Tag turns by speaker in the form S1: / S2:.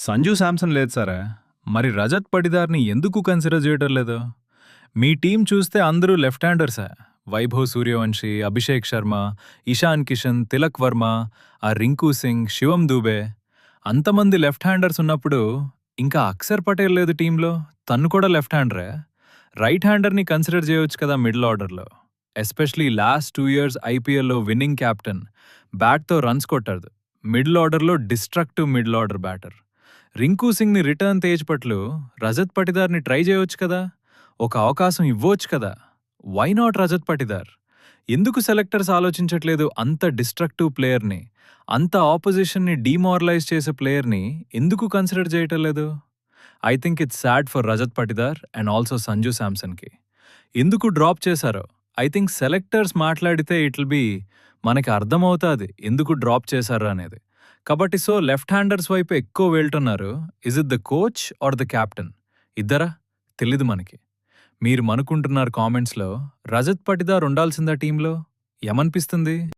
S1: సంజు శాంసన్ లేదు సారా. మరి రజత్ పటిదార్ని ఎందుకు కన్సిడర్ చేయటం లేదు? మీ టీం చూస్తే అందరూ లెఫ్ట్ హ్యాండర్సా. వైభవ్ సూర్యవంశీ, అభిషేక్ శర్మ, ఇషాన్ కిషన్, తిలక్ వర్మ, ఆ రింకు సింగ్, శివం దూబే అంతమంది లెఫ్ట్ హ్యాండర్స్ ఉన్నప్పుడు ఇంకా అక్షర్ పటేల్ లేదు టీంలో. తను కూడా లెఫ్ట్ హ్యాండరే. రైట్ హ్యాండర్ని కన్సిడర్ చేయొచ్చు కదా మిడిల్ ఆర్డర్లో. ఎస్పెషలీ లాస్ట్ 2 years ఐపీఎల్లో విన్నింగ్ క్యాప్టెన్. బ్యాట్తో రన్స్ కొట్టారు. మిడిల్ ఆర్డర్లో destructive middle order batter. Rinku సింగ్ని రిటర్న్ తేజ్ పట్లు రజత్ పటిదార్ని ట్రై చేయొచ్చు కదా. ఒక అవకాశం ఇవ్వొచ్చు కదా. Why not Rajat Patidar? ఎందుకు సెలెక్టర్స్ ఆలోచించట్లేదు? అంత డిస్ట్రక్టివ్ ప్లేయర్ని, అంత ఆపోజిషన్ని డీమారలైజ్ చేసే ప్లేయర్ని ఎందుకు కన్సిడర్ చేయటం లేదు? I think it's sad for Rajat Patidar and also Sanju శాంసన్కి. ఎందుకు డ్రాప్ చేశారో ఐ థింక్ సెలెక్టర్స్ మాట్లాడితే ఇట్ విల్ బి మనకి అర్థమవుతుంది ఎందుకు డ్రాప్ చేశారు అనేది. కాబట్టి సో లెఫ్ట్ హ్యాండర్స్ వైపు ఎక్కువ వెళ్తున్నారు. Is it the coach or the captain? ఇద్దరా? తెలీదు మనకి. మీరు అనుకుంటున్నారు కామెంట్స్లో రజత్ పటిదార్ ఉండాల్సిందా టీంలో? ఏమనిపిస్తుంది?